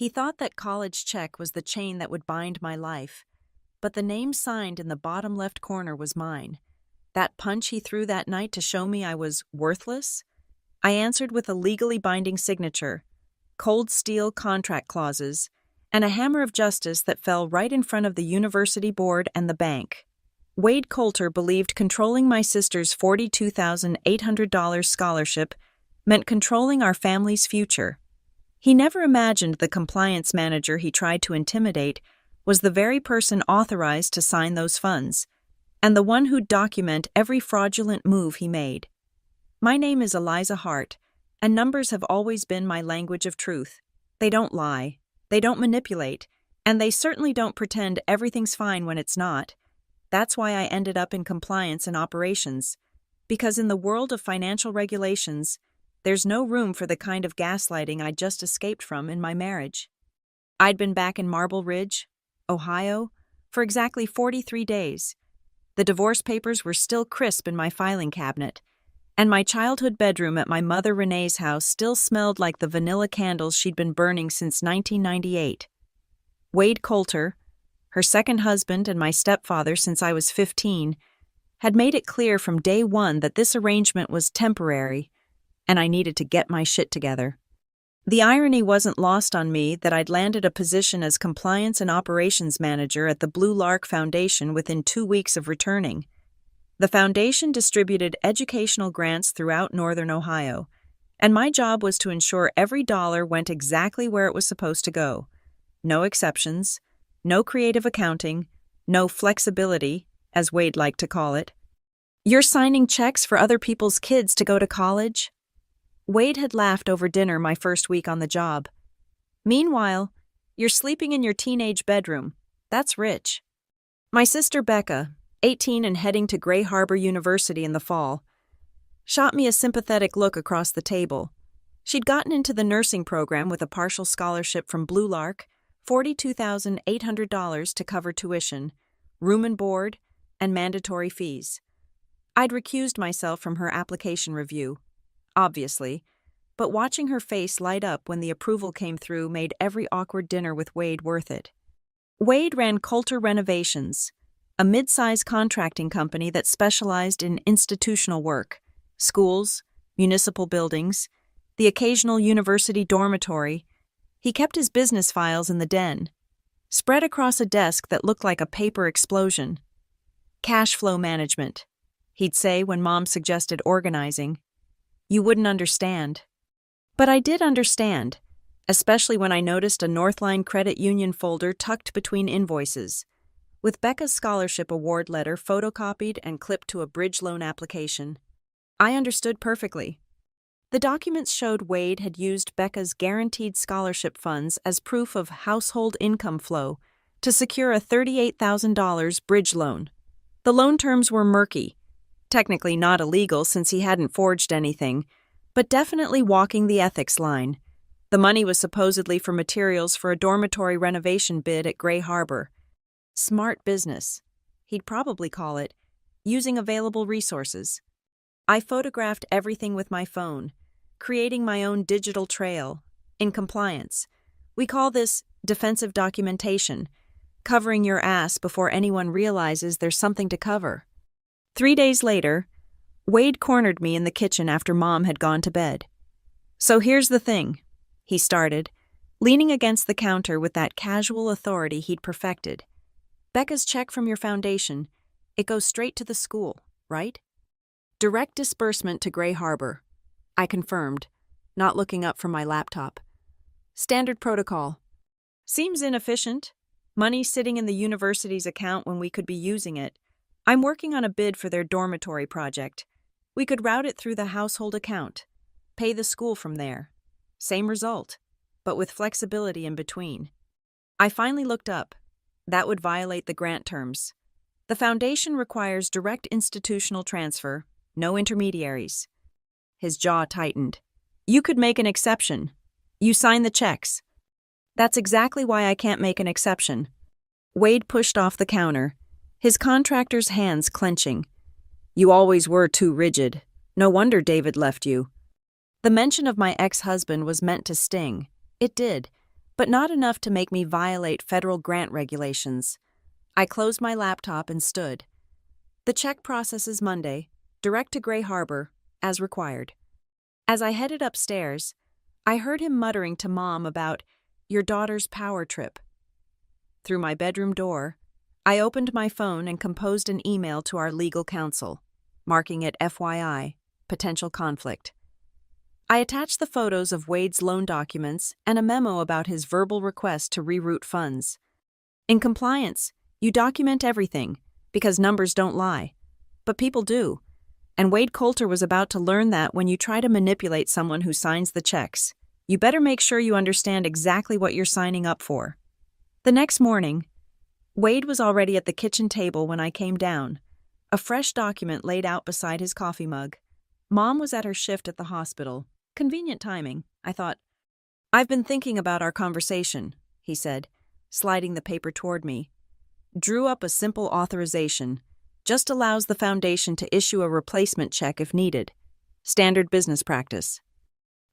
He thought that college check was the chain that would bind my life, but the name signed in the bottom left corner was mine. That punch he threw that night to show me I was worthless? I answered with a legally binding signature, cold steel contract clauses, and a hammer of justice that fell right in front of the university board and the bank. Wade Coulter believed controlling my sister's $42,800 scholarship meant controlling our family's future. He never imagined the compliance manager he tried to intimidate was the very person authorized to sign those funds, and the one who'd document every fraudulent move he made. My name is Eliza Hart, and numbers have always been my language of truth. They don't lie, they don't manipulate, and they certainly don't pretend everything's fine when it's not. That's why I ended up in compliance and operations, because in the world of financial regulations, there's no room for the kind of gaslighting I'd just escaped from in my marriage. I'd been back in Marble Ridge, Ohio, for exactly 43 days. The divorce papers were still crisp in my filing cabinet, and my childhood bedroom at my mother Renee's house still smelled like the vanilla candles she'd been burning since 1998. Wade Coulter, her second husband and my stepfather since I was 15, had made it clear from day one that this arrangement was temporary, and I needed to get my shit together. The irony wasn't lost on me that I'd landed a position as compliance and operations manager at the Blue Lark Foundation within 2 weeks of returning. The foundation distributed educational grants throughout northern Ohio, and my job was to ensure every dollar went exactly where it was supposed to go. No exceptions, no creative accounting, no flexibility, as Wade liked to call it. "You're signing checks for other people's kids to go to college?" Wade had laughed over dinner my first week on the job. "Meanwhile, you're sleeping in your teenage bedroom. That's rich." My sister Becca, 18 and heading to Gray Harbor University in the fall, shot me a sympathetic look across the table. She'd gotten into the nursing program with a partial scholarship from Blue Lark, $42,800 to cover tuition, room and board, and mandatory fees. I'd recused myself from her application review, obviously, but watching her face light up when the approval came through made every awkward dinner with Wade worth it. Wade ran Coulter Renovations, a mid-size contracting company that specialized in institutional work, schools, municipal buildings, the occasional university dormitory. He kept his business files in the den, spread across a desk that looked like a paper explosion. "Cash flow management," he'd say when Mom suggested organizing. "You wouldn't understand." But I did understand, especially when I noticed a Northline Credit Union folder tucked between invoices, with Becca's scholarship award letter photocopied and clipped to a bridge loan application. I understood perfectly. The documents showed Wade had used Becca's guaranteed scholarship funds as proof of household income flow to secure a $38,000 bridge loan. The loan terms were murky, technically not illegal since he hadn't forged anything, but definitely walking the ethics line. The money was supposedly for materials for a dormitory renovation bid at Gray Harbor. Smart business, he'd probably call it, using available resources. I photographed everything with my phone, creating my own digital trail, in compliance. We call this defensive documentation, covering your ass before anyone realizes there's something to cover. 3 days later, Wade cornered me in the kitchen after Mom had gone to bed. "So here's the thing," he started, leaning against the counter with that casual authority he'd perfected. "Becca's check from your foundation, it goes straight to the school, right?" "Direct disbursement to Gray Harbor," I confirmed, not looking up from my laptop. "Standard protocol. Seems inefficient. Money sitting in the university's account when we could be using it. I'm working on a bid for their dormitory project. We could route it through the household account, pay the school from there. Same result, but with flexibility in between." I finally looked up. That would violate the grant terms. The foundation requires direct institutional transfer, no intermediaries. His jaw tightened. "You could make an exception. You sign the checks." "That's exactly why I can't make an exception." Wade pushed off the counter, his contractor's hands clenching. "You always were too rigid. No wonder David left you." The mention of my ex-husband was meant to sting. It did, but not enough to make me violate federal grant regulations. I closed my laptop and stood. The check processes Monday, direct to Gray Harbor, as required. As I headed upstairs, I heard him muttering to Mom about your daughter's power trip. Through my bedroom door, I opened my phone and composed an email to our legal counsel, marking it FYI, potential conflict. I attached the photos of Wade's loan documents and a memo about his verbal request to reroute funds. In compliance, you document everything, because numbers don't lie. But people do. And Wade Coulter was about to learn that when you try to manipulate someone who signs the checks, you better make sure you understand exactly what you're signing up for. The next morning, Wade was already at the kitchen table when I came down, a fresh document laid out beside his coffee mug. Mom was at her shift at the hospital. Convenient timing, I thought. I've been thinking about our conversation, he said, sliding the paper toward me. Drew up a simple authorization. Just allows the foundation to issue a replacement check if needed. Standard business practice.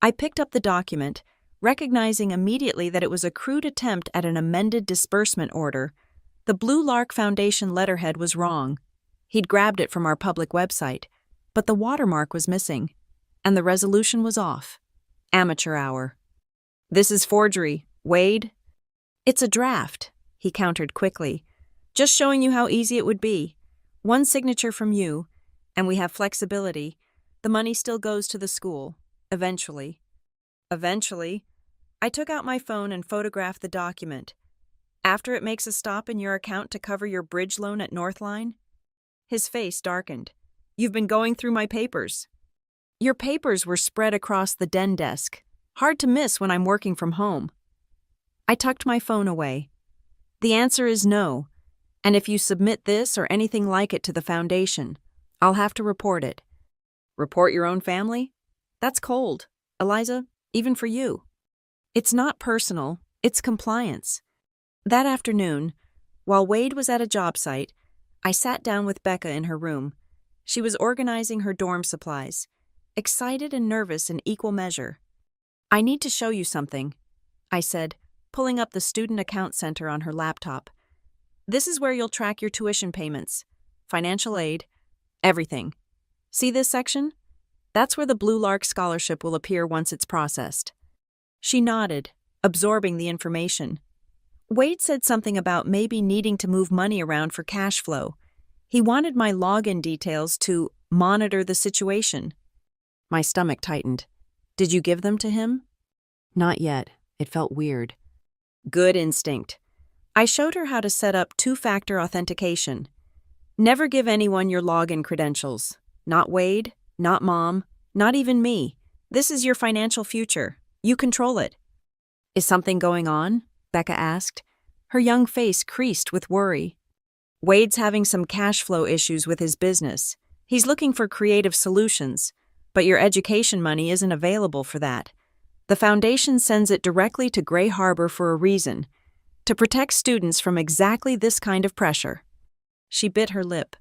I picked up the document, recognizing immediately that it was a crude attempt at an amended disbursement order. The Blue Lark Foundation letterhead was wrong. He'd grabbed it from our public website, but the watermark was missing, and the resolution was off. Amateur hour. This is forgery, Wade. It's a draft, he countered quickly. Just showing you how easy it would be. One signature from you, and we have flexibility. The money still goes to the school, eventually. Eventually, I took out my phone and photographed the document. After it makes a stop in your account to cover your bridge loan at Northline? His face darkened. You've been going through my papers. Your papers were spread across the den desk. Hard to miss when I'm working from home. I tucked my phone away. The answer is no. And if you submit this or anything like it to the foundation, I'll have to report it. Report your own family? That's cold, Eliza, even for you. It's not personal, it's compliance. That afternoon, while Wade was at a job site, I sat down with Becca in her room. She was organizing her dorm supplies, excited and nervous in equal measure. I need to show you something, I said, pulling up the Student Account Center on her laptop. This is where you'll track your tuition payments, financial aid, everything. See this section? That's where the Blue Lark Scholarship will appear once it's processed. She nodded, absorbing the information. Wade said something about maybe needing to move money around for cash flow. He wanted my login details to monitor the situation. My stomach tightened. Did you give them to him? Not yet. It felt weird. Good instinct. I showed her how to set up two-factor authentication. Never give anyone your login credentials. Not Wade, not Mom, not even me. This is your financial future. You control it. Is something going on? Becca asked. Her young face creased with worry. Wade's having some cash flow issues with his business. He's looking for creative solutions, but your education money isn't available for that. The foundation sends it directly to Gray Harbor for a reason, to protect students from exactly this kind of pressure. She bit her lip.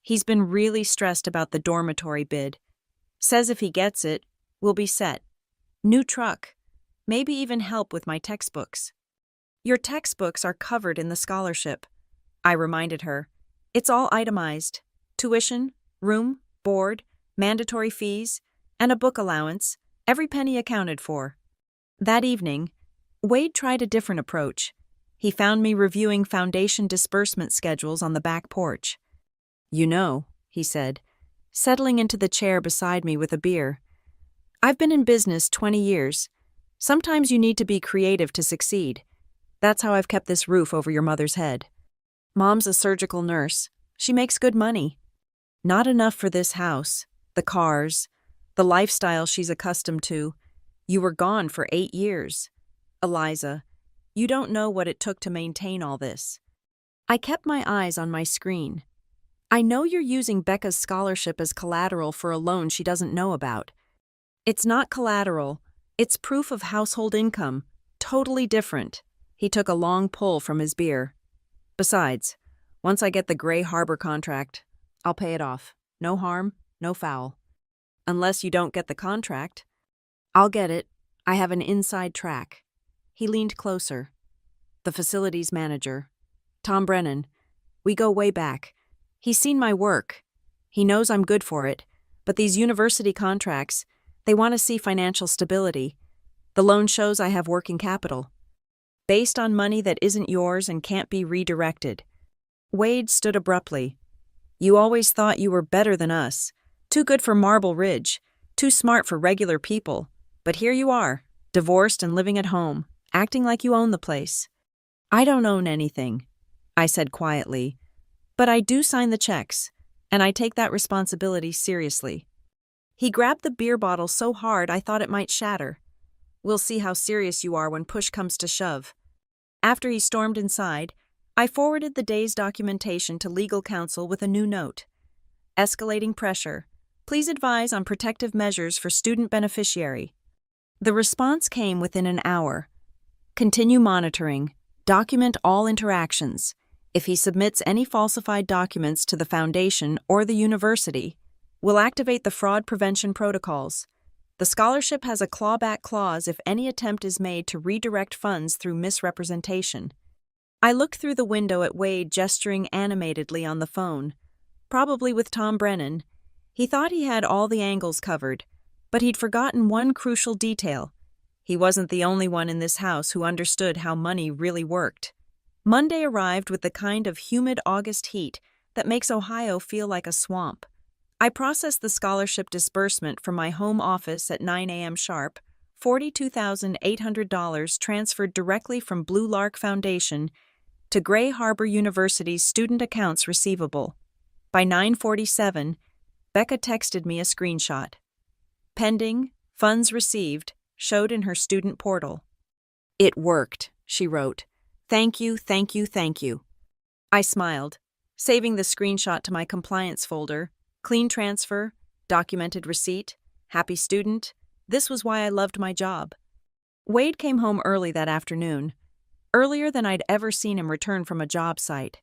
He's been really stressed about the dormitory bid. Says if he gets it, we'll be set. New truck. Maybe even help with my textbooks. Your textbooks are covered in the scholarship, I reminded her. It's all itemized. Tuition, room, board, mandatory fees, and a book allowance, every penny accounted for. That evening, Wade tried a different approach. He found me reviewing foundation disbursement schedules on the back porch. You know, he said, settling into the chair beside me with a beer. I've been in business 20 years. Sometimes you need to be creative to succeed. That's how I've kept this roof over your mother's head. Mom's a surgical nurse. She makes good money. Not enough for this house, the cars, the lifestyle she's accustomed to. You were gone for 8 years. Eliza, you don't know what it took to maintain all this. I kept my eyes on my screen. I know you're using Becca's scholarship as collateral for a loan she doesn't know about. It's not collateral. It's proof of household income. Totally different. He took a long pull from his beer. Besides, once I get the Gray Harbor contract, I'll pay it off. No harm, no foul. Unless you don't get the contract. I'll get it. I have an inside track. He leaned closer. The facilities manager. Tom Brennan. We go way back. He's seen my work. He knows I'm good for it. But these university contracts, they want to see financial stability. The loan shows I have working capital. Based on money that isn't yours and can't be redirected. Wade stood abruptly. You always thought you were better than us. Too good for Marble Ridge. Too smart for regular people. But here you are, divorced and living at home, acting like you own the place. I don't own anything, I said quietly. But I do sign the checks, and I take that responsibility seriously. He grabbed the beer bottle so hard I thought it might shatter. We'll see how serious you are when push comes to shove. After he stormed inside, I forwarded the day's documentation to legal counsel with a new note. Escalating pressure. Please advise on protective measures for student beneficiary. The response came within an hour. Continue monitoring. Document all interactions. If he submits any falsified documents to the foundation or the university, we'll activate the fraud prevention protocols. The scholarship has a clawback clause if any attempt is made to redirect funds through misrepresentation. I looked through the window at Wade gesturing animatedly on the phone. Probably with Tom Brennan. He thought he had all the angles covered, but he'd forgotten one crucial detail. He wasn't the only one in this house who understood how money really worked. Monday arrived with the kind of humid August heat that makes Ohio feel like a swamp. I processed the scholarship disbursement from my home office at 9 a.m. sharp, $42,800 transferred directly from Blue Lark Foundation to Gray Harbor University's student accounts receivable. By 9:47, Becca texted me a screenshot. Pending, funds received, showed in her student portal. It worked, she wrote. Thank you, thank you, thank you. I smiled, saving the screenshot to my compliance folder. Clean transfer, documented receipt, happy student. This was why I loved my job. Wade came home early that afternoon, earlier than I'd ever seen him return from a job site.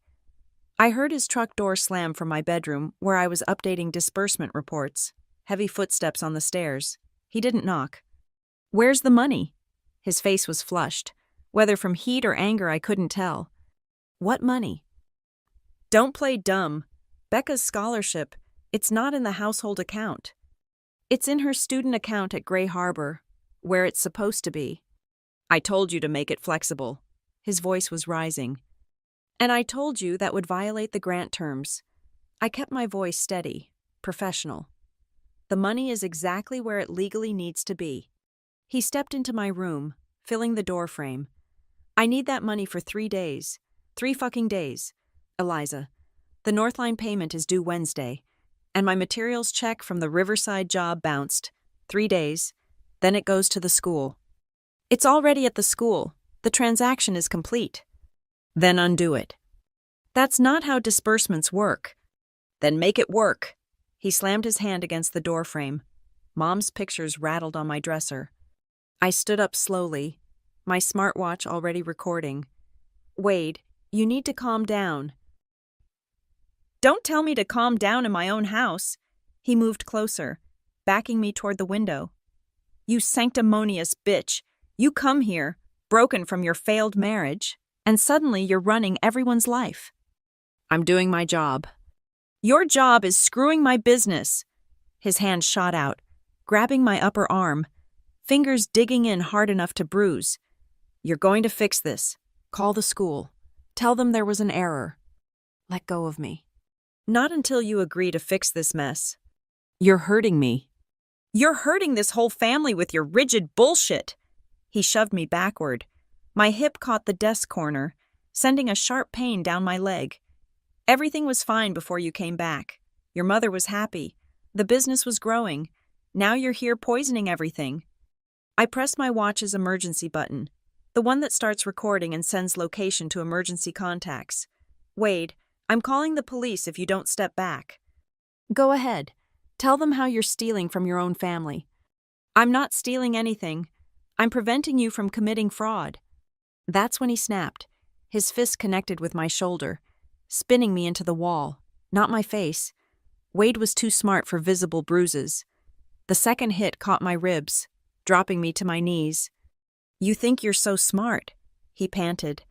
I heard his truck door slam from my bedroom where I was updating disbursement reports, heavy footsteps on the stairs. He didn't knock. Where's the money? His face was flushed. Whether from heat or anger I couldn't tell. What money? Don't play dumb. Becca's scholarship. It's not in the household account. It's in her student account at Gray Harbor, where it's supposed to be. I told you to make it flexible. His voice was rising. And I told you that would violate the grant terms. I kept my voice steady, professional. The money is exactly where it legally needs to be. He stepped into my room, filling the doorframe. I need that money for 3 days. 3 fucking days. Eliza, the Northline payment is due Wednesday. And my materials check from the Riverside job bounced. 3 days. Then it goes to the school. It's already at the school. The transaction is complete. Then undo it. That's not how disbursements work. Then make it work. He slammed his hand against the doorframe. Mom's pictures rattled on my dresser. I stood up slowly, my smartwatch already recording. Wade, you need to calm down. Don't tell me to calm down in my own house. He moved closer, backing me toward the window. You sanctimonious bitch. You come here, broken from your failed marriage, and suddenly you're running everyone's life. I'm doing my job. Your job is screwing my business. His hand shot out, grabbing my upper arm, fingers digging in hard enough to bruise. You're going to fix this. Call the school. Tell them there was an error. Let go of me. Not until you agree to fix this mess. You're hurting me. You're hurting this whole family with your rigid bullshit. He shoved me backward. My hip caught the desk corner, sending a sharp pain down my leg. Everything was fine before you came back. Your mother was happy. The business was growing. Now you're here poisoning everything. I pressed my watch's emergency button, the one that starts recording and sends location to emergency contacts. Wade, I'm calling the police if you don't step back. Go ahead. Tell them how you're stealing from your own family. I'm not stealing anything. I'm preventing you from committing fraud. That's when he snapped. His fist connected with my shoulder, spinning me into the wall, not my face. Wade was too smart for visible bruises. The second hit caught my ribs, dropping me to my knees. You think you're so smart, he panted.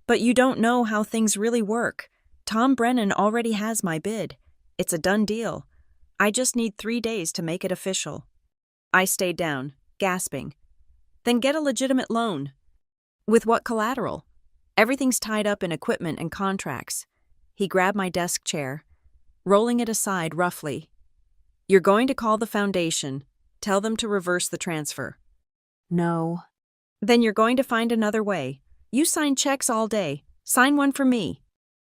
But you don't know how things really work. Tom Brennan already has my bid. It's a done deal. I just need 3 days to make it official. I stayed down, gasping. Then get a legitimate loan. With what collateral? Everything's tied up in equipment and contracts. He grabbed my desk chair, rolling it aside roughly. You're going to call the foundation. Tell them to reverse the transfer. No. Then you're going to find another way. You sign checks all day. Sign one for me.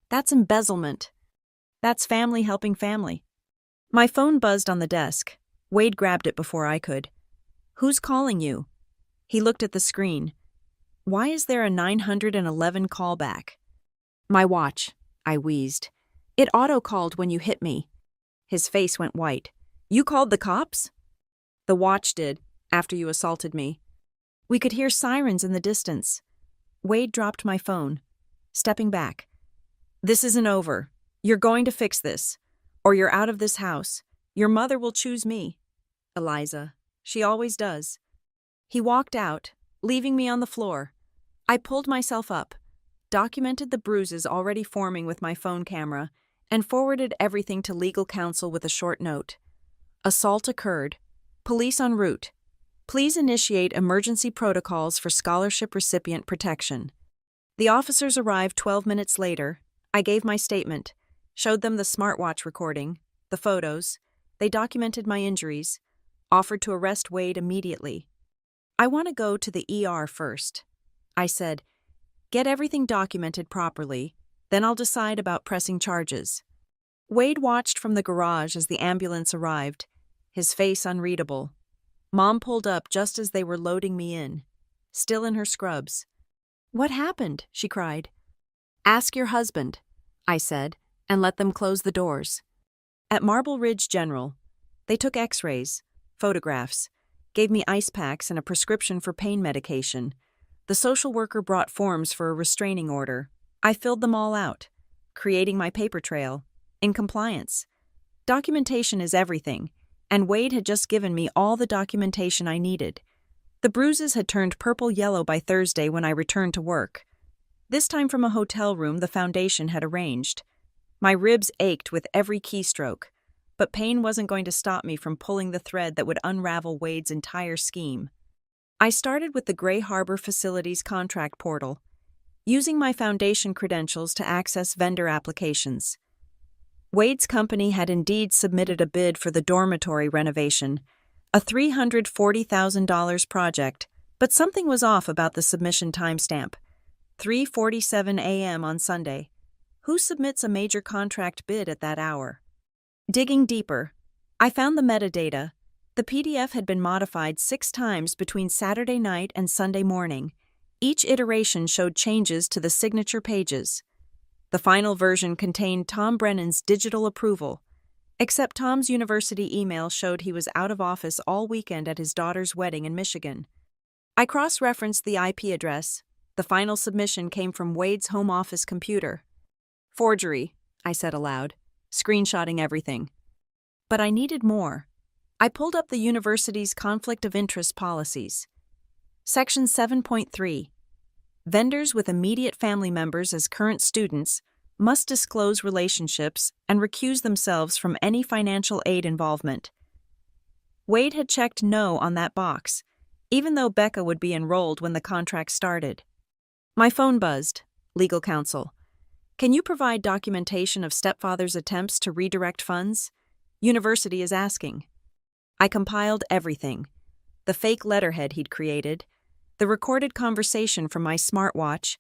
That's embezzlement. That's family helping family. My phone buzzed on the desk. Wade grabbed it before I could. Who's calling you? He looked at the screen. Why is there a 911 callback? My watch, I wheezed. It auto-called when you hit me. His face went white. You called the cops? The watch did, after you assaulted me. We could hear sirens in the distance. Wade dropped my phone, stepping back. This isn't over. You're going to fix this, or you're out of this house. Your mother will choose me. Eliza. She always does. He walked out, leaving me on the floor. I pulled myself up, documented the bruises already forming with my phone camera, and forwarded everything to legal counsel with a short note. Assault occurred. Police en route. Please initiate emergency protocols for scholarship recipient protection. The officers arrived 12 minutes later. I gave my statement, showed them the smartwatch recording, the photos. They documented my injuries, offered to arrest Wade immediately. I want to go to the ER first. I said, get everything documented properly, then I'll decide about pressing charges. Wade watched from the garage as the ambulance arrived, his face unreadable. Mom pulled up just as they were loading me in, still in her scrubs. What happened? She cried. Ask your husband, I said, and let them close the doors. At Marble Ridge General, they took x-rays, photographs, gave me ice packs and a prescription for pain medication. The social worker brought forms for a restraining order. I filled them all out, creating my paper trail, in compliance. Documentation is everything, and Wade had just given me all the documentation I needed. The bruises had turned purple-yellow by Thursday when I returned to work. This time from a hotel room the foundation had arranged. My ribs ached with every keystroke, but pain wasn't going to stop me from pulling the thread that would unravel Wade's entire scheme. I started with the Gray Harbor Facilities contract portal, using my foundation credentials to access vendor applications. Wade's company had indeed submitted a bid for the dormitory renovation, a $340,000 project, but something was off about the submission timestamp. 3:47 a.m. on Sunday. Who submits a major contract bid at that hour? Digging deeper, I found the metadata. The PDF had been modified 6 times between Saturday night and Sunday morning. Each iteration showed changes to the signature pages. The final version contained Tom Brennan's digital approval, except Tom's university email showed he was out of office all weekend at his daughter's wedding in Michigan. I cross-referenced the IP address. The final submission came from Wade's home office computer. Forgery, I said aloud, screenshotting everything. But I needed more. I pulled up the university's conflict of interest policies. Section 7.3. Vendors with immediate family members as current students must disclose relationships and recuse themselves from any financial aid involvement. Wade had checked no on that box, even though Becca would be enrolled when the contract started. My phone buzzed. Legal counsel. Can you provide documentation of Stepfather's attempts to redirect funds? University is asking. I compiled everything. The fake letterhead he'd created, the recorded conversation from my smartwatch,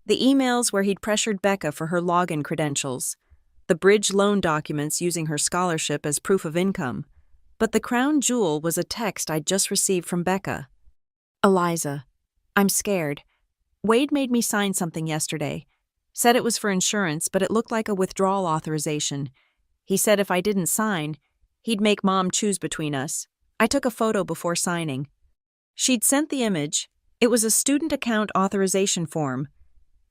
the emails where he'd pressured Becca for her login credentials, the bridge loan documents using her scholarship as proof of income. But the crown jewel was a text I'd just received from Becca. Eliza, I'm scared. Wade made me sign something yesterday. Said it was for insurance, but it looked like a withdrawal authorization. He said if I didn't sign, he'd make Mom choose between us. I took a photo before signing. She'd sent the image. It was a student account authorization form,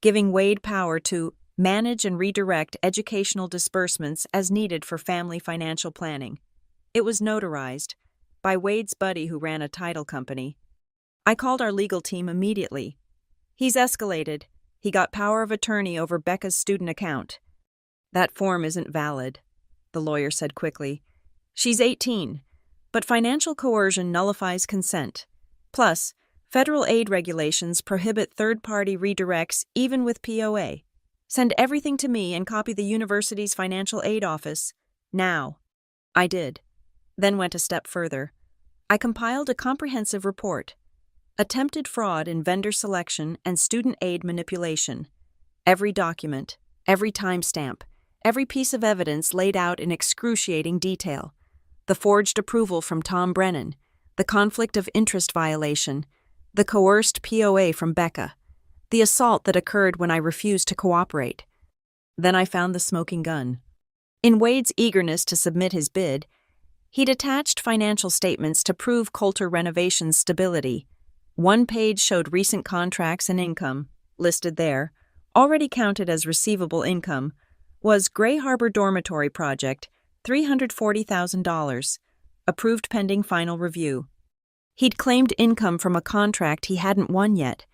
giving Wade power to manage and redirect educational disbursements as needed for family financial planning. It was notarized by Wade's buddy who ran a title company. I called our legal team immediately. He's escalated. He got power of attorney over Becca's student account. That form isn't valid, the lawyer said quickly. She's 18, but financial coercion nullifies consent. Plus, federal aid regulations prohibit third-party redirects even with POA. Send everything to me and copy the university's financial aid office. Now. I did. Then went a step further. I compiled a comprehensive report. Attempted fraud in vendor selection and student aid manipulation. Every document, every timestamp, every piece of evidence laid out in excruciating detail. The forged approval from Tom Brennan, the conflict of interest violation, the coerced POA from Becca, the assault that occurred when I refused to cooperate. Then I found the smoking gun. In Wade's eagerness to submit his bid, he'd attached financial statements to prove Coulter Renovation's stability. One page showed recent contracts and income, listed there, already counted as receivable income, was Gray Harbor Dormitory Project, $340,000, approved pending final review. He'd claimed income from a contract he hadn't won yet,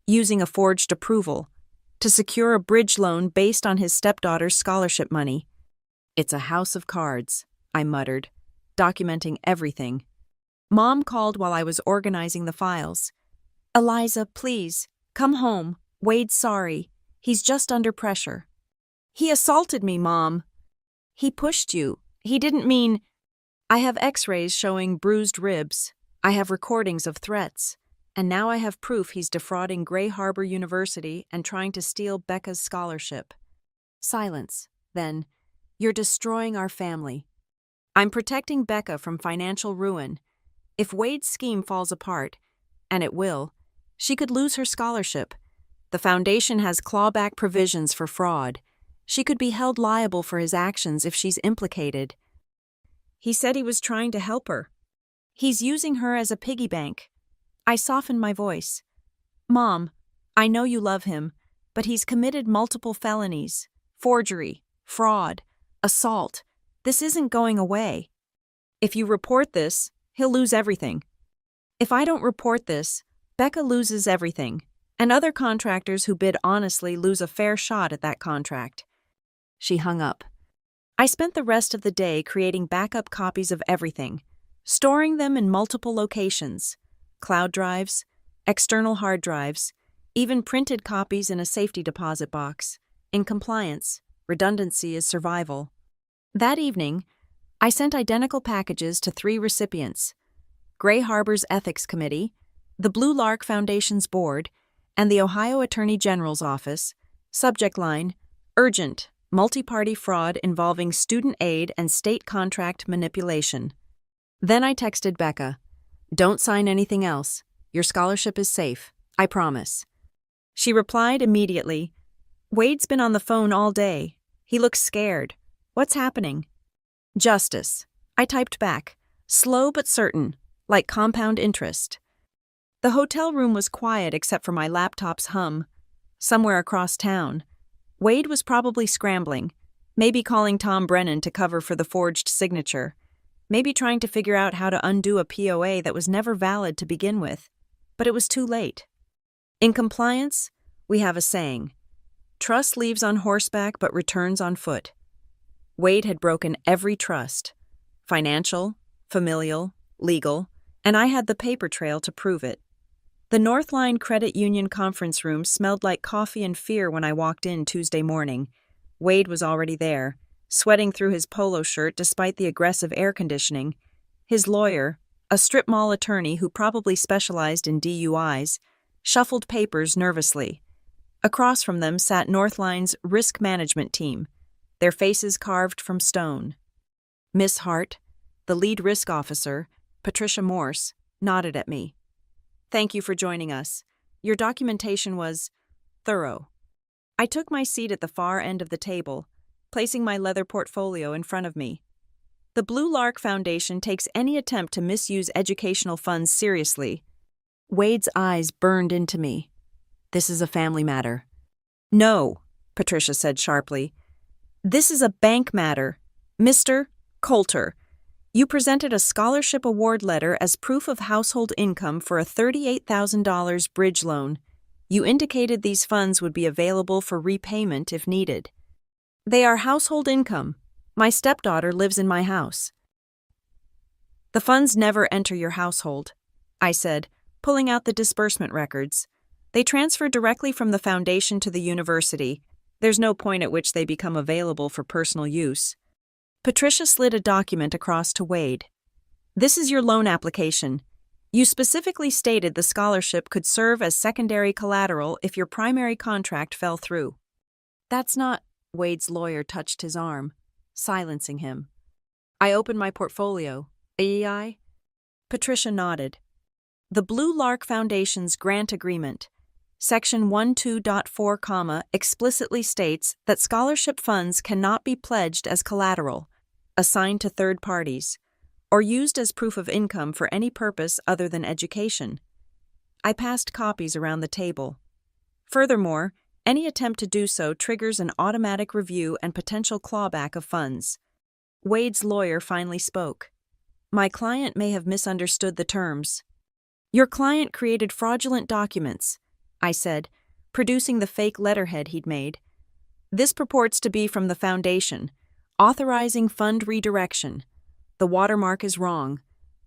using a forged approval, to secure a bridge loan based on his stepdaughter's scholarship money. It's a house of cards, I muttered, documenting everything. Mom called while I was organizing the files. Eliza, please, come home. Wade's sorry. He's just under pressure. He assaulted me, Mom. He pushed you. He didn't mean... I have x-rays showing bruised ribs. I have recordings of threats. And now I have proof he's defrauding Gray Harbor University and trying to steal Becca's scholarship. Silence, then. You're destroying our family. I'm protecting Becca from financial ruin. If Wade's scheme falls apart, and it will, she could lose her scholarship. The foundation has clawback provisions for fraud. She could be held liable for his actions if she's implicated. He said he was trying to help her. He's using her as a piggy bank. I softened my voice. Mom, I know you love him, but he's committed multiple felonies, forgery, fraud, assault. This isn't going away. If you report this, he'll lose everything. If I don't report this, Becca loses everything, and other contractors who bid honestly lose a fair shot at that contract. She hung up. I spent the rest of the day creating backup copies of everything, storing them in multiple locations, cloud drives, external hard drives, even printed copies in a safety deposit box. In compliance, redundancy is survival. That evening, I sent identical packages to 3 recipients: Gray Harbor's Ethics Committee, the Blue Lark Foundation's board, and the Ohio Attorney General's office. Subject line: Urgent, multi-party fraud involving student aid and state contract manipulation. Then I texted Becca, Don't sign anything else. Your scholarship is safe. I promise. She replied immediately, Wade's been on the phone all day. He looks scared. What's happening? Justice. I typed back, slow but certain, like compound interest. The hotel room was quiet except for my laptop's hum. Somewhere across town, Wade was probably scrambling, maybe calling Tom Brennan to cover for the forged signature, maybe trying to figure out how to undo a POA that was never valid to begin with. But it was too late. In compliance, we have a saying, trust leaves on horseback but returns on foot. Wade had broken every trust, financial, familial, legal, and I had the paper trail to prove it. The Northline Credit Union conference room smelled like coffee and fear when I walked in Tuesday morning. Wade was already there, sweating through his polo shirt despite the aggressive air conditioning. His lawyer, a strip mall attorney who probably specialized in DUIs, shuffled papers nervously. Across from them sat Northline's risk management team, their faces carved from stone. Miss Hart, the lead risk officer, Patricia Morse, nodded at me. Thank you for joining us. Your documentation was thorough. I took my seat at the far end of the table, placing my leather portfolio in front of me. The Blue Lark Foundation takes any attempt to misuse educational funds seriously. Wade's eyes burned into me. This is a family matter. No, Patricia said sharply. This is a bank matter. Mr. Coulter, You presented a scholarship award letter as proof of household income for a $38,000 bridge loan. You indicated these funds would be available for repayment if needed. They are household income. My stepdaughter lives in my house. The funds never enter your household, I said, pulling out the disbursement records. They transfer directly from the foundation to the university. There's no point at which they become available for personal use. Patricia slid a document across to Wade. This is your loan application. You specifically stated the scholarship could serve as secondary collateral if your primary contract fell through. That's not... Wade's lawyer touched his arm, silencing him. I opened my portfolio. AEI? Patricia nodded. The Blue Lark Foundation's grant agreement, Section 12.4, explicitly states that scholarship funds cannot be pledged as collateral, assigned to third parties, or used as proof of income for any purpose other than education. I passed copies around the table. Furthermore, any attempt to do so triggers an automatic review and potential clawback of funds. Wade's lawyer finally spoke. My client may have misunderstood the terms. Your client created fraudulent documents, I said, producing the fake letterhead he'd made. This purports to be from the foundation, authorizing fund redirection. The watermark is wrong.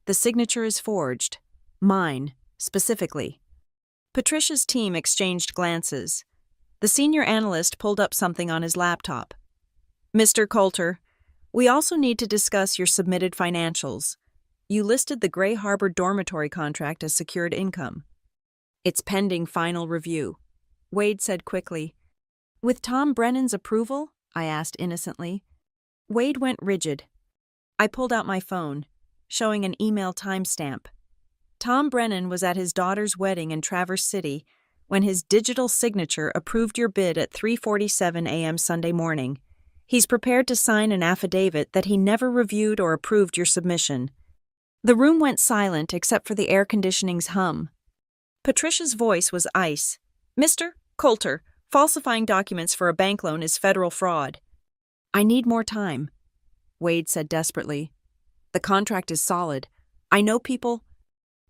The signature is forged. Mine, specifically. Patricia's team exchanged glances. The senior analyst pulled up something on his laptop. Mr. Coulter, we also need to discuss your submitted financials. You listed the Gray Harbor dormitory contract as secured income. It's pending final review, Wade said quickly. With Tom Brennan's approval? I asked innocently. Wade went rigid. I pulled out my phone, showing an email timestamp. Tom Brennan was at his daughter's wedding in Traverse City when his digital signature approved your bid at 3:47 a.m. Sunday morning. He's prepared to sign an affidavit that he never reviewed or approved your submission. The room went silent except for the air conditioning's hum. Patricia's voice was ice. Mr. Coulter, falsifying documents for a bank loan is federal fraud. I need more time, Wade said desperately. The contract is solid. I know people.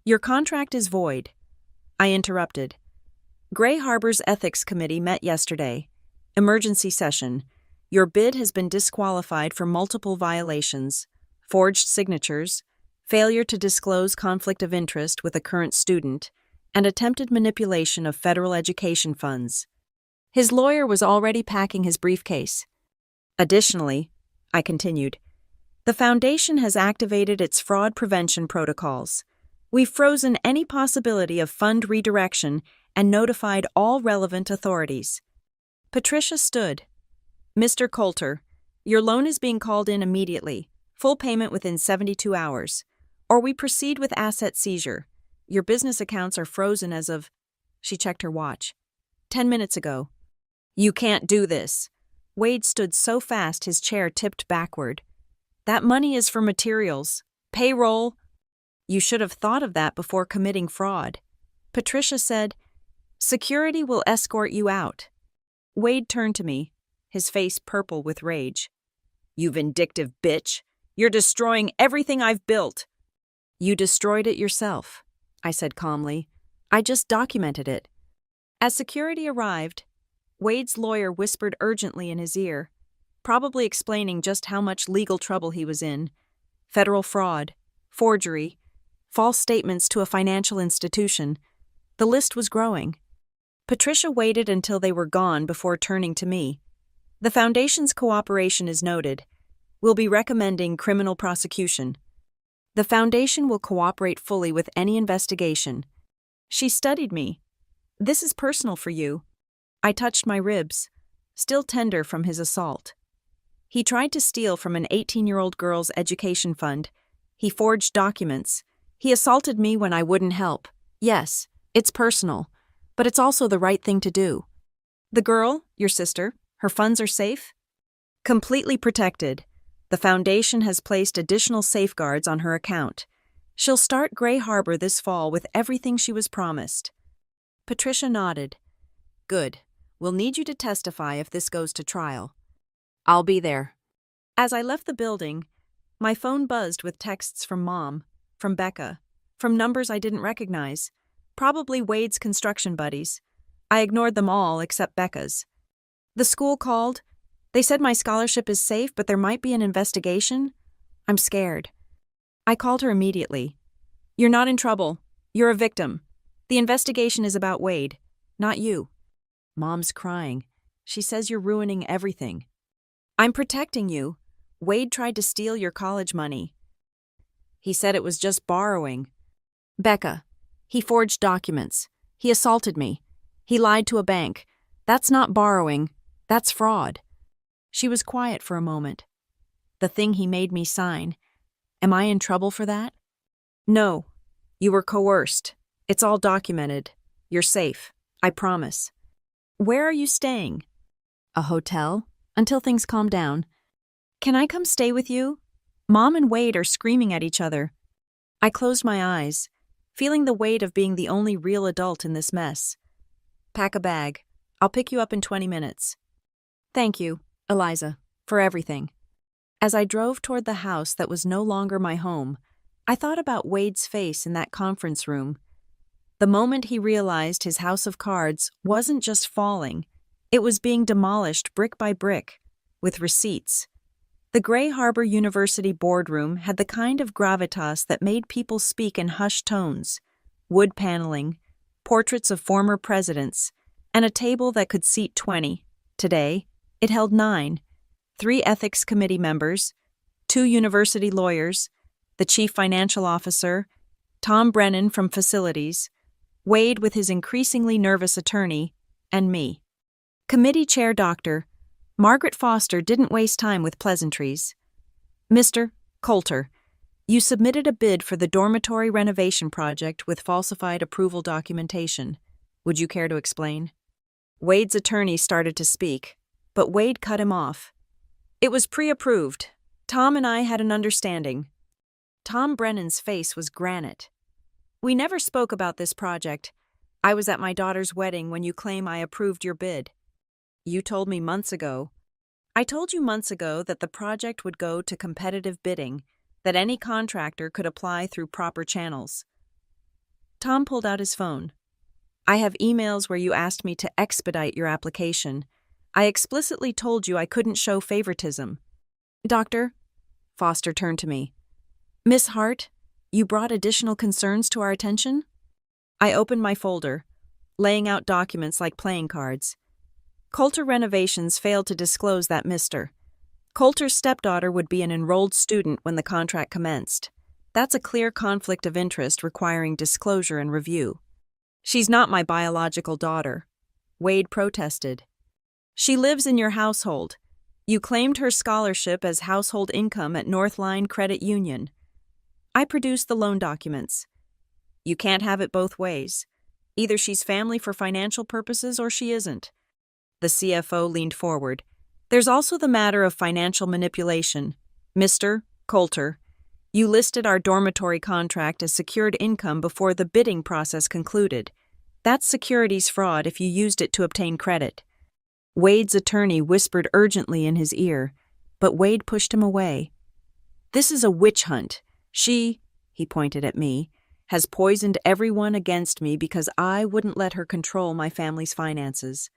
Your contract is void. I interrupted. Gray Harbor's Ethics Committee met yesterday. Emergency session. Your bid has been disqualified for multiple violations: forged signatures, failure to disclose conflict of interest with a current student, and attempted manipulation of federal education funds. His lawyer was already packing his briefcase. Additionally, I continued, the foundation has activated its fraud prevention protocols. We've frozen any possibility of fund redirection and notified all relevant authorities. Patricia stood. Mr. Coulter, your loan is being called in immediately, full payment within 72 hours, or we proceed with asset seizure. Your business accounts are frozen as of... She checked her watch. 10 minutes ago. You can't do this. Wade stood so fast his chair tipped backward. That money is for materials, payroll. You should have thought of that before committing fraud. Patricia said, Security will escort you out. Wade turned to me, his face purple with rage. You vindictive bitch. You're destroying everything I've built. You destroyed it yourself, I said calmly. I just documented it. As security arrived, Wade's lawyer whispered urgently in his ear, probably explaining just how much legal trouble he was in. Federal fraud, forgery, false statements to a financial institution. The list was growing. Patricia waited until they were gone before turning to me. The Foundation's cooperation is noted. We'll be recommending criminal prosecution. The Foundation will cooperate fully with any investigation. She studied me. This is personal for you. I touched my ribs, still tender from his assault. He tried to steal from an 18-year-old girl's education fund. He forged documents. He assaulted me when I wouldn't help. Yes, it's personal, but it's also the right thing to do. The girl, your sister, her funds are safe? Completely protected. The Foundation has placed additional safeguards on her account. She'll start Gray Harbor this fall with everything she was promised. Patricia nodded. Good. We'll need you to testify if this goes to trial. I'll be there. As I left the building, My phone buzzed with texts from Mom, from Becca, from numbers I didn't recognize, probably Wade's construction buddies. I ignored them all except Becca's. The school called. They said my scholarship is safe, but there might be an investigation. I'm scared. I called her immediately. You're not in trouble. You're a victim. The investigation is about Wade, not you. Mom's crying. She says you're ruining everything. I'm protecting you. Wade tried to steal your college money. He said it was just borrowing. Becca, he forged documents. He assaulted me. He lied to a bank. That's not borrowing. That's fraud. She was quiet for a moment. The thing he made me sign. Am I in trouble for that? No. You were coerced. It's all documented. You're safe. I promise. Where are you staying? A hotel, until things calm down. Can I come stay with you? Mom and Wade are screaming at each other. I closed my eyes, feeling the weight of being the only real adult in this mess. Pack a bag. I'll pick you up in 20 minutes. Thank you, Eliza, for everything. As I drove toward the house that was no longer my home, I thought about Wade's face in that conference room. The moment he realized his house of cards wasn't just falling, it was being demolished brick by brick, with receipts. The Gray Harbor University boardroom had the kind of gravitas that made people speak in hushed tones, wood paneling, portraits of former presidents, and a table that could seat 20. Today, it held 9, 3 ethics committee members, 2 university lawyers, the chief financial officer, Tom Brennan from facilities, Wade with his increasingly nervous attorney, and me. Committee chair Dr. Margaret Foster didn't waste time with pleasantries. Mr. Coulter, you submitted a bid for the dormitory renovation project with falsified approval documentation. Would you care to explain? Wade's attorney started to speak, but Wade cut him off. It was pre-approved. Tom and I had an understanding. Tom Brennan's face was granite. We never spoke about this project. I was at my daughter's wedding when you claim I approved your bid. You told me months ago. I told you months ago that the project would go to competitive bidding, that any contractor could apply through proper channels. Tom pulled out his phone. I have emails where you asked me to expedite your application. I explicitly told you I couldn't show favoritism. Doctor, Foster turned to me. Miss Hart, you brought additional concerns to our attention? I opened my folder, laying out documents like playing cards. Coulter Renovations failed to disclose that Mr. Coulter's stepdaughter would be an enrolled student when the contract commenced. That's a clear conflict of interest requiring disclosure and review. She's not my biological daughter. Wade protested. She lives in your household. You claimed her scholarship as household income at Northline Credit Union. I produced the loan documents. You can't have it both ways. Either she's family for financial purposes or she isn't. The CFO leaned forward. There's also the matter of financial manipulation. Mr. Coulter, you listed our dormitory contract as secured income before the bidding process concluded. That's securities fraud if you used it to obtain credit. Wade's attorney whispered urgently in his ear, but Wade pushed him away. This is a witch hunt. She, he pointed at me, has poisoned everyone against me because I wouldn't let her control my family's finances.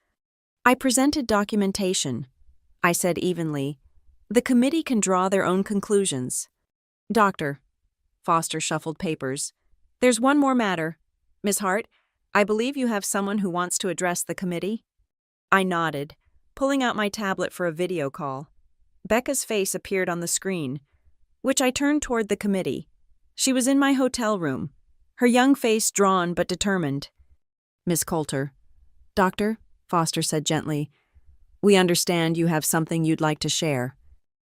I presented documentation. I said evenly, the committee can draw their own conclusions. Doctor, Foster shuffled papers. There's one more matter. Miss Hart, I believe you have someone who wants to address the committee. I nodded, pulling out my tablet for a video call. Becca's face appeared on the screen, which I turned toward the committee. She was in my hotel room, her young face drawn but determined. Miss Coulter. Doctor, Foster said gently, we understand you have something you'd like to share.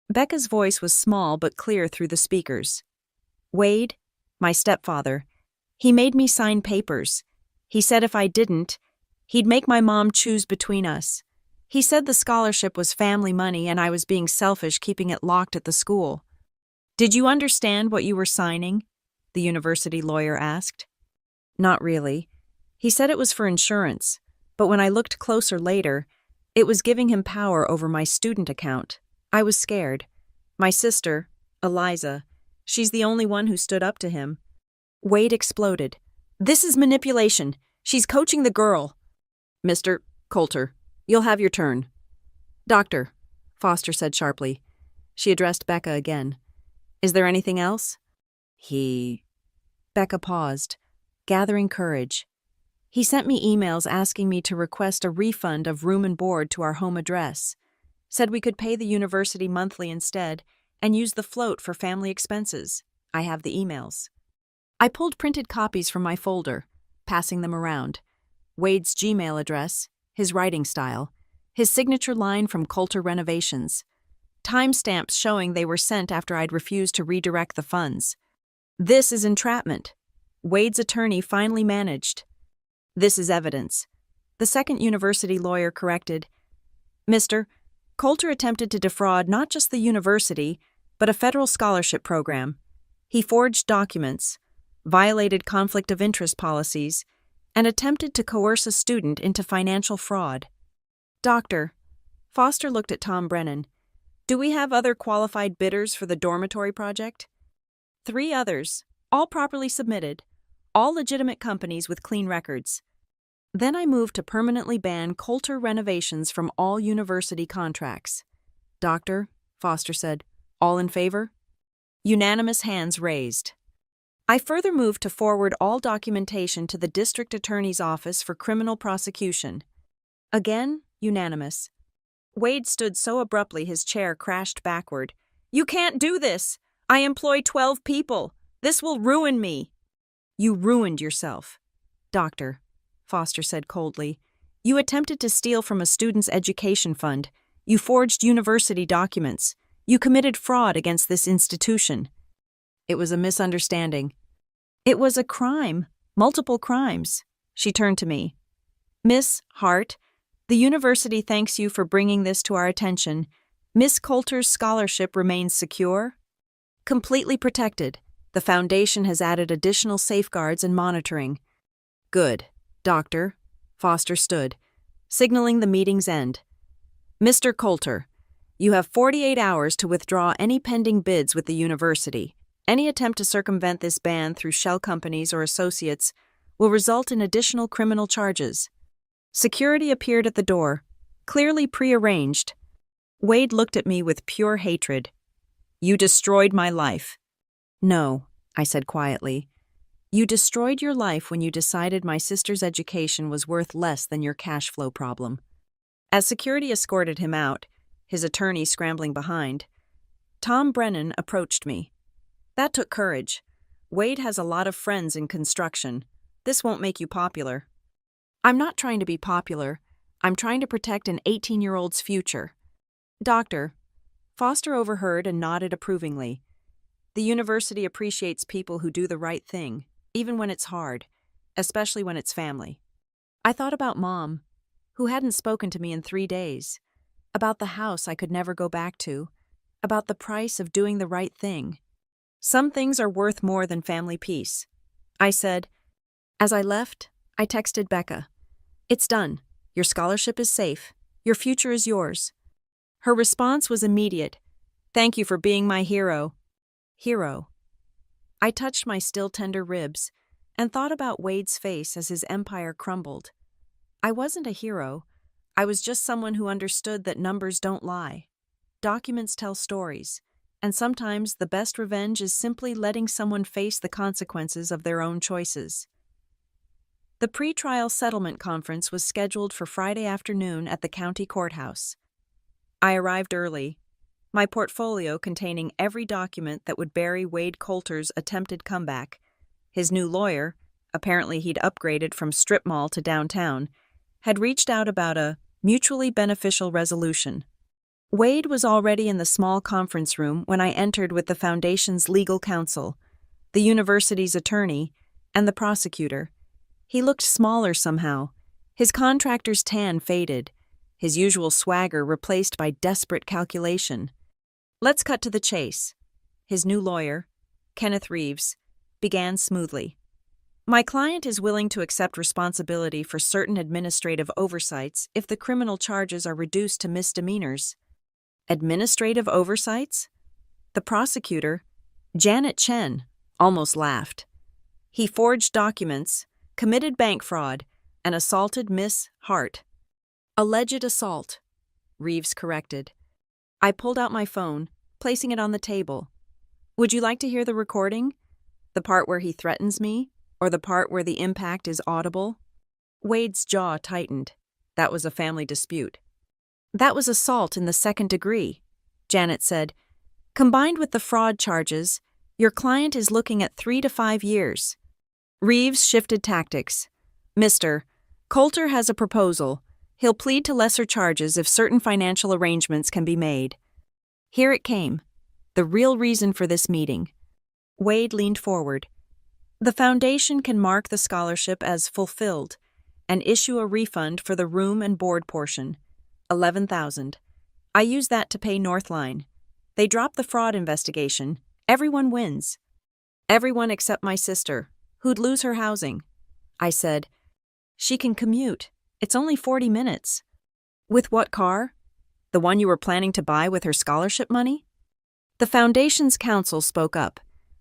Becca's voice was small but clear through the speakers. Wade, my stepfather, he made me sign papers. He said if I didn't, he'd make my mom choose between us. He said the scholarship was family money and I was being selfish keeping it locked at the school. Did you understand what you were signing? The university lawyer asked. Not really. He said it was for insurance, but when I looked closer later, it was giving him power over my student account. I was scared. My sister, Eliza. She's the only one who stood up to him. Wade exploded. This is manipulation. She's coaching the girl. Mr. Coulter, you'll have your turn. Doctor, Foster said sharply. She addressed Becca again. Is there anything else? Becca paused, gathering courage. He sent me emails asking me to request a refund of room and board to our home address. Said we could pay the university monthly instead and use the float for family expenses. I have the emails. I pulled printed copies from my folder, passing them around. Wade's Gmail address, his writing style, his signature line from Coulter Renovations, timestamps showing they were sent after I'd refused to redirect the funds. This is entrapment. Wade's attorney finally managed. This is evidence. The second university lawyer corrected. Mr. Coulter attempted to defraud not just the university, but a federal scholarship program. He forged documents, violated conflict of interest policies, and attempted to coerce a student into financial fraud. Doctor, Foster looked at Tom Brennan. Do we have other qualified bidders for the dormitory project? 3 others, all properly submitted, all legitimate companies with clean records. Then I moved to permanently ban Coulter Renovations from all university contracts. Doctor, Foster said, all in favor? Unanimous hands raised. I further moved to forward all documentation to the district attorney's office for criminal prosecution. Again, unanimous. Wade stood so abruptly his chair crashed backward. You can't do this! I employ 12 people. This will ruin me. You ruined yourself. Doctor, Foster said coldly. You attempted to steal from a student's education fund. You forged university documents. You committed fraud against this institution. It was a misunderstanding. It was a crime, multiple crimes. She turned to me. Miss Hart, the university thanks you for bringing this to our attention. Miss Coulter's scholarship remains secure, completely protected. The foundation has added additional safeguards and monitoring. Good. Doctor, Foster stood, signaling the meeting's end. Mr. Coulter, you have 48 hours to withdraw any pending bids with the university. Any attempt to circumvent this ban through shell companies or associates will result in additional criminal charges. Security appeared at the door, clearly prearranged. Wade looked at me with pure hatred. You destroyed my life. No, I said quietly. You destroyed your life when you decided my sister's education was worth less than your cash flow problem. As security escorted him out, his attorney scrambling behind, Tom Brennan approached me. That took courage. Wade has a lot of friends in construction. This won't make you popular. I'm not trying to be popular. I'm trying to protect an 18-year-old's future. Doctor, Foster overheard and nodded approvingly. The university appreciates people who do the right thing, even when it's hard, especially when it's family. I thought about Mom, who hadn't spoken to me in 3 days, about the house I could never go back to, about the price of doing the right thing. Some things are worth more than family peace. I said, as I left, I texted Becca. It's done. Your scholarship is safe. Your future is yours. Her response was immediate. Thank you for being my hero. Hero. I touched my still tender ribs and thought about Wade's face as his empire crumbled. I wasn't a hero. I was just someone who understood that numbers don't lie. Documents tell stories, and sometimes the best revenge is simply letting someone face the consequences of their own choices. The pre-trial settlement conference was scheduled for Friday afternoon at the county courthouse. I arrived early, my portfolio containing every document that would bury Wade Coulter's attempted comeback. His new lawyer, apparently he'd upgraded from strip mall to downtown, had reached out about a mutually beneficial resolution. Wade was already in the small conference room when I entered with the foundation's legal counsel, the university's attorney, and the prosecutor. He looked smaller somehow. His contractor's tan faded, his usual swagger replaced by desperate calculation. Let's cut to the chase. His new lawyer, Kenneth Reeves, began smoothly. My client is willing to accept responsibility for certain administrative oversights if the criminal charges are reduced to misdemeanors. Administrative oversights? The prosecutor, Janet Chen, almost laughed. He forged documents, committed bank fraud, and assaulted Miss Hart. Alleged assault, Reeves corrected. I pulled out my phone, placing it on the table. Would you like to hear the recording? The part where he threatens me, or the part where the impact is audible? Wade's jaw tightened. That was a family dispute. That was assault in the second degree, Janet said. Combined with the fraud charges, your client is looking at 3 to 5 years. Reeves shifted tactics. Mr. Coulter has a proposal. He'll plead to lesser charges if certain financial arrangements can be made. Here it came. The real reason for this meeting. Wade leaned forward. The foundation can mark the scholarship as fulfilled and issue a refund for the room and board portion, $11,000. I use that to pay Northline. They drop the fraud investigation. Everyone wins. Everyone except my sister, who'd lose her housing. I said, she can commute. It's only 40 minutes. With what car? The one you were planning to buy with her scholarship money? The foundation's counsel spoke up.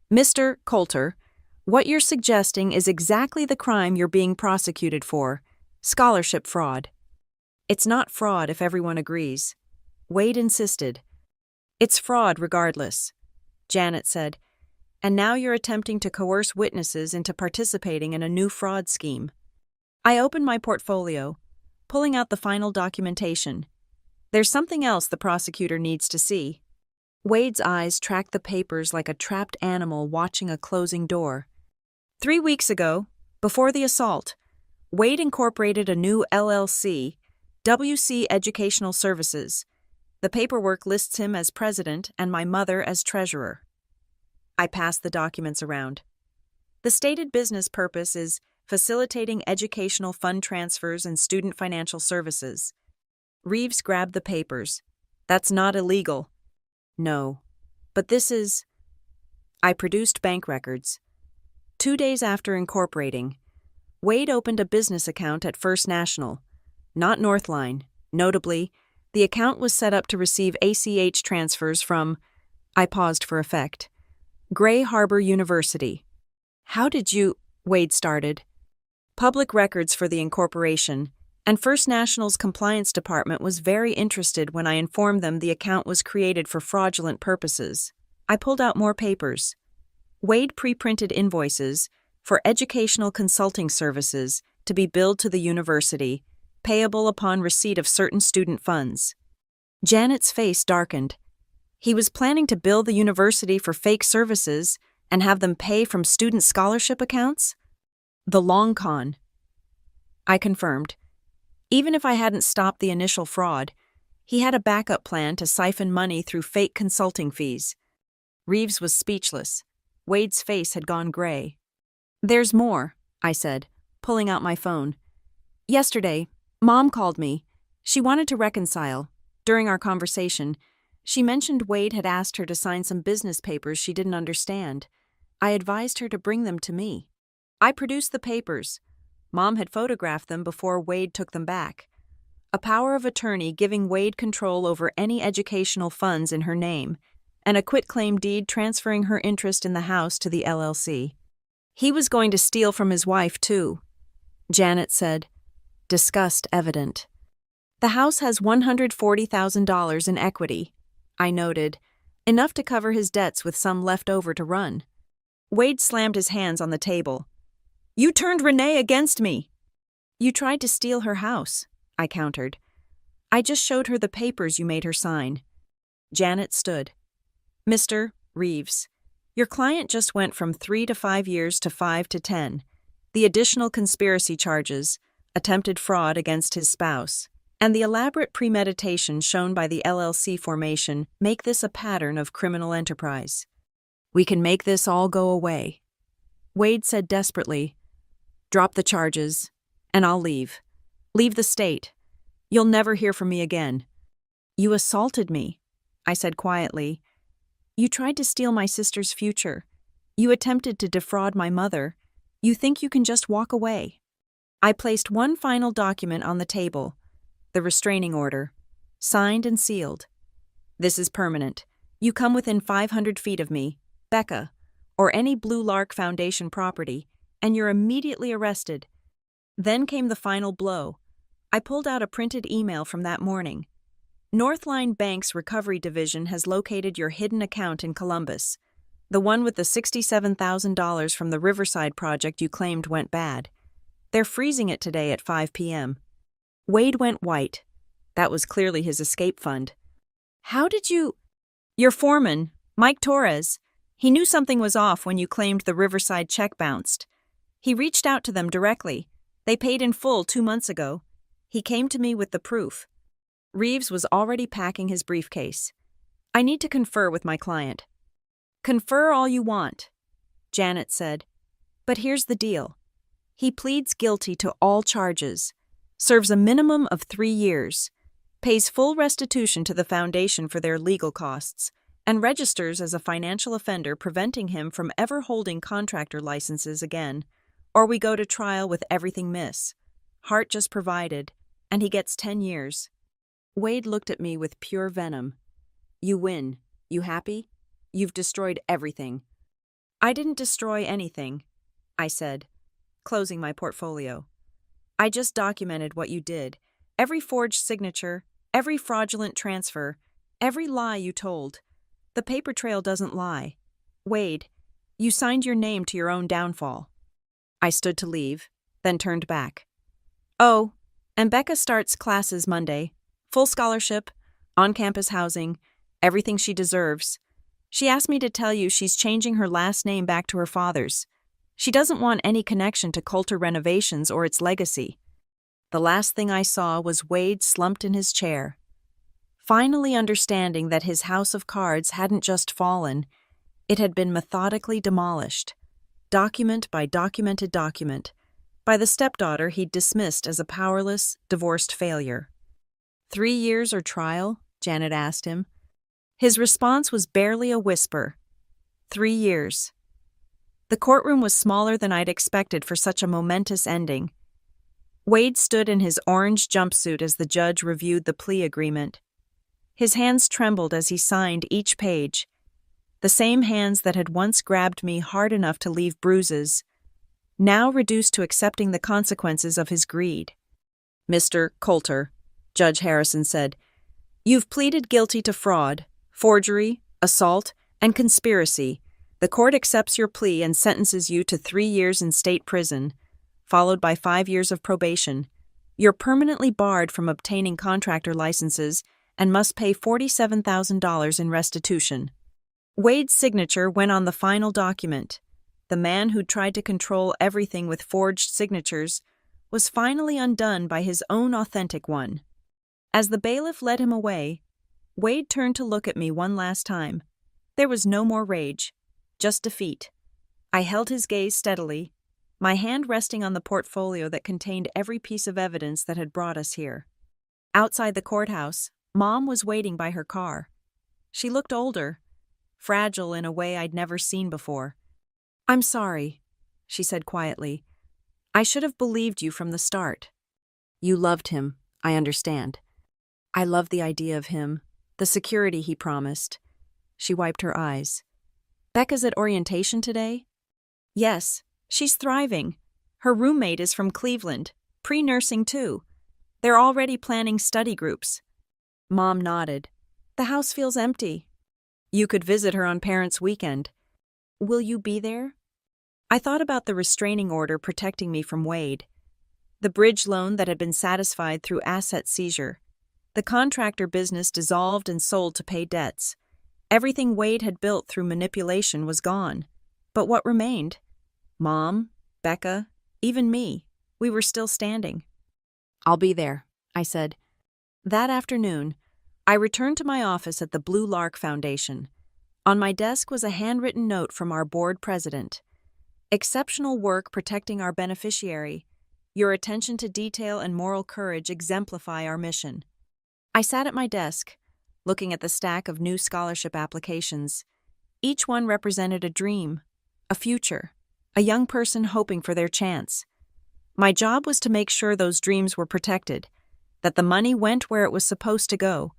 Mr. Coulter, what you're suggesting is exactly the crime you're being prosecuted for, scholarship fraud. It's not fraud if everyone agrees. Wade insisted. It's fraud regardless, Janet said, and now you're attempting to coerce witnesses into participating in a new fraud scheme. I opened my portfolio, pulling out the final documentation. There's something else the prosecutor needs to see. Wade's eyes tracked the papers like a trapped animal watching a closing door. 3 weeks ago, before the assault, Wade incorporated a new LLC, WC Educational Services. The paperwork lists him as president and my mother as treasurer. I passed the documents around. The stated business purpose is facilitating educational fund transfers and student financial services. Reeves grabbed the papers. That's not illegal. No, but this is... I produced bank records. 2 days after incorporating, Wade opened a business account at First National, not Northline. Notably, the account was set up to receive ACH transfers from, I paused for effect, Gray Harbor University. How did you, Wade started. Public records for the incorporation, and First National's compliance department was very interested when I informed them the account was created for fraudulent purposes. I pulled out more papers. Wade pre-printed invoices for educational consulting services to be billed to the university, payable upon receipt of certain student funds. Janet's face darkened. He was planning to bill the university for fake services and have them pay from student scholarship accounts? The long con. I confirmed. Even if I hadn't stopped the initial fraud, he had a backup plan to siphon money through fake consulting fees. Reeves was speechless. Wade's face had gone gray. There's more, I said, pulling out my phone. Yesterday, Mom called me. She wanted to reconcile. During our conversation, she mentioned Wade had asked her to sign some business papers she didn't understand. I advised her to bring them to me. I produced the papers. Mom had photographed them before Wade took them back. A power of attorney giving Wade control over any educational funds in her name, and a quitclaim deed transferring her interest in the house to the LLC. He was going to steal from his wife, too, Janet said, disgust evident. The house has $140,000 in equity, I noted, enough to cover his debts with some left over to run. Wade slammed his hands on the table. You turned Renee against me. You tried to steal her house, I countered. I just showed her the papers you made her sign. Janet stood. Mr. Reeves, your client just went from 3 to 5 years to 5 to 10. The additional conspiracy charges, attempted fraud against his spouse, and the elaborate premeditation shown by the LLC formation make this a pattern of criminal enterprise. We can make this all go away. Wade said desperately, drop the charges, and I'll leave. Leave the state. You'll never hear from me again. You assaulted me, I said quietly. You tried to steal my sister's future. You attempted to defraud my mother. You think you can just walk away. I placed one final document on the table, the restraining order, signed and sealed. This is permanent. You come within 500 feet of me, Becca, or any Blue Lark Foundation property, and you're immediately arrested. Then came the final blow. I pulled out a printed email from that morning. Northline Bank's Recovery Division has located your hidden account in Columbus, the one with the $67,000 from the Riverside project you claimed went bad. They're freezing it today at 5 p.m. Wade went white. That was clearly his escape fund. How did you... Your foreman, Mike Torres, he knew something was off when you claimed the Riverside check bounced. He reached out to them directly. They paid in full 2 months ago. He came to me with the proof. Reeves was already packing his briefcase. I need to confer with my client. Confer all you want, Janet said. But here's the deal. He pleads guilty to all charges, serves a minimum of 3 years, pays full restitution to the foundation for their legal costs, and registers as a financial offender, preventing him from ever holding contractor licenses again, or we go to trial with everything miss. Hart just provided, and he gets 10 years. Wade looked at me with pure venom. You win. You happy? You've destroyed everything. I didn't destroy anything, I said, closing my portfolio. I just documented what you did. Every forged signature, every fraudulent transfer, every lie you told. The paper trail doesn't lie. Wade, you signed your name to your own downfall. I stood to leave, then turned back. Oh, and Becca starts classes Monday. Full scholarship, on-campus housing, everything she deserves. She asked me to tell you she's changing her last name back to her father's. She doesn't want any connection to Coulter Renovations or its legacy. The last thing I saw was Wade slumped in his chair, finally understanding that his house of cards hadn't just fallen, it had been methodically demolished, document by documented document, by the stepdaughter he'd dismissed as a powerless, divorced failure. 3 years or trial? Janet asked him. His response was barely a whisper. 3 years. The courtroom was smaller than I'd expected for such a momentous ending. Wade stood in his orange jumpsuit as the judge reviewed the plea agreement. His hands trembled as he signed each page, the same hands that had once grabbed me hard enough to leave bruises, now reduced to accepting the consequences of his greed. Mr. Coulter, Judge Harrison said, you've pleaded guilty to fraud, forgery, assault, and conspiracy. The court accepts your plea and sentences you to 3 years in state prison, followed by 5 years of probation. You're permanently barred from obtaining contractor licenses and must pay $47,000 in restitution. Wade's signature went on the final document. The man who'd tried to control everything with forged signatures was finally undone by his own authentic one. As the bailiff led him away, Wade turned to look at me one last time. There was no more rage, just defeat. I held his gaze steadily, my hand resting on the portfolio that contained every piece of evidence that had brought us here. Outside the courthouse, Mom was waiting by her car. She looked older, fragile in a way I'd never seen before. I'm sorry, she said quietly. I should have believed you from the start. You loved him, I understand. I love the idea of him, the security he promised. She wiped her eyes. Becca's at orientation today? Yes, she's thriving. Her roommate is from Cleveland, pre-nursing too. They're already planning study groups. Mom nodded. The house feels empty. You could visit her on Parents' Weekend. Will you be there? I thought about the restraining order protecting me from Wade, the bridge loan that had been satisfied through asset seizure, the contractor business dissolved and sold to pay debts. Everything Wade had built through manipulation was gone. But what remained? Mom, Becca, even me. We were still standing. I'll be there, I said. That afternoon, I returned to my office at the Blue Lark Foundation. On my desk was a handwritten note from our board president. Exceptional work protecting our beneficiary. Your attention to detail and moral courage exemplify our mission. I sat at my desk, looking at the stack of new scholarship applications. Each one represented a dream, a future, a young person hoping for their chance. My job was to make sure those dreams were protected, that the money went where it was supposed to go,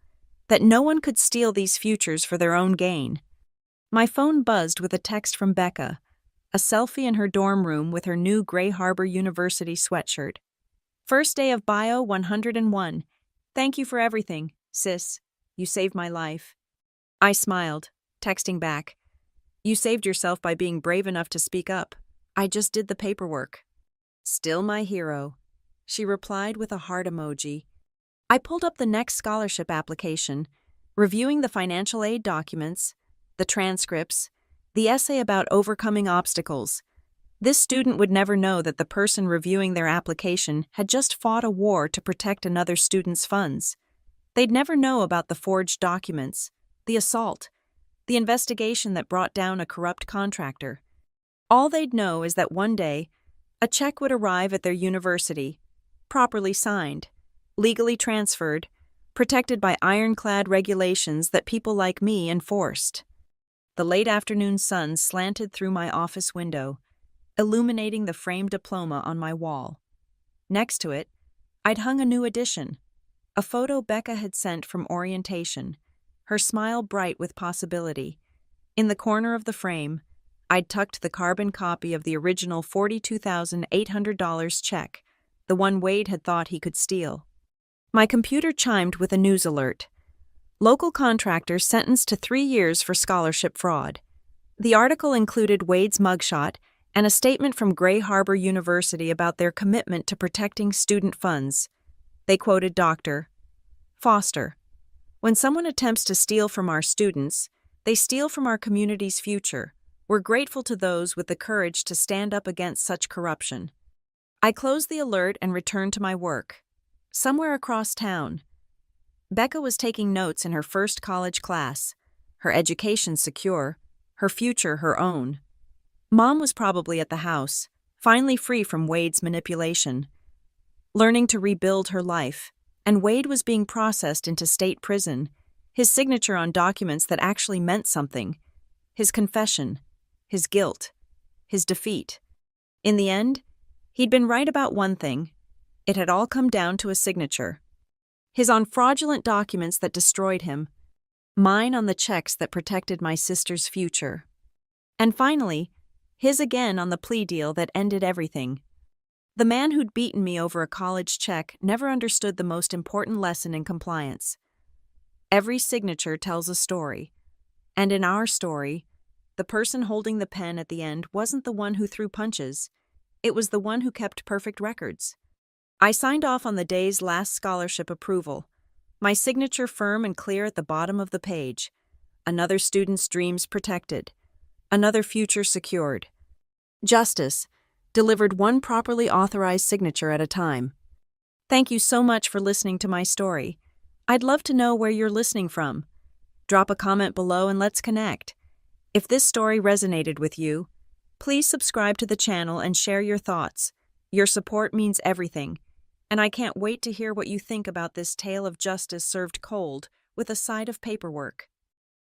that no one could steal these futures for their own gain. My phone buzzed with a text from Becca, a selfie in her dorm room with her new Gray Harbor University sweatshirt. First day of Bio 101. Thank you for everything, sis. You saved my life. I smiled, texting back. You saved yourself by being brave enough to speak up. I just did the paperwork. Still my hero, she replied with a heart emoji. I pulled up the next scholarship application, reviewing the financial aid documents, the transcripts, the essay about overcoming obstacles. This student would never know that the person reviewing their application had just fought a war to protect another student's funds. They'd never know about the forged documents, the assault, the investigation that brought down a corrupt contractor. All they'd know is that one day, a check would arrive at their university, properly signed, legally transferred, protected by ironclad regulations that people like me enforced. The late afternoon sun slanted through my office window, illuminating the framed diploma on my wall. Next to it, I'd hung a new edition, a photo Becca had sent from orientation, her smile bright with possibility. In the corner of the frame, I'd tucked the carbon copy of the original $42,800 check, the one Wade had thought he could steal. My computer chimed with a news alert. Local contractor sentenced to 3 years for scholarship fraud. The article included Wade's mugshot and a statement from Gray Harbor University about their commitment to protecting student funds. They quoted Dr. Foster. When someone attempts to steal from our students, they steal from our community's future. We're grateful to those with the courage to stand up against such corruption. I closed the alert and returned to my work. Somewhere across town, Becca was taking notes in her first college class, her education secure, her future her own. Mom was probably at the house, finally free from Wade's manipulation, learning to rebuild her life, and Wade was being processed into state prison, his signature on documents that actually meant something, his confession, his guilt, his defeat. In the end, he'd been right about one thing. It had all come down to a signature. His on fraudulent documents that destroyed him, mine on the checks that protected my sister's future. And finally, his again on the plea deal that ended everything. The man who'd beaten me over a college check never understood the most important lesson in compliance. Every signature tells a story, and in our story, the person holding the pen at the end wasn't the one who threw punches, it was the one who kept perfect records. I signed off on the day's last scholarship approval, my signature firm and clear at the bottom of the page. Another student's dreams protected, another future secured. Justice, delivered one properly authorized signature at a time. Thank you so much for listening to my story. I'd love to know where you're listening from. Drop a comment below and let's connect. If this story resonated with you, please subscribe to the channel and share your thoughts. Your support means everything, and I can't wait to hear what you think about this tale of justice served cold with a side of paperwork.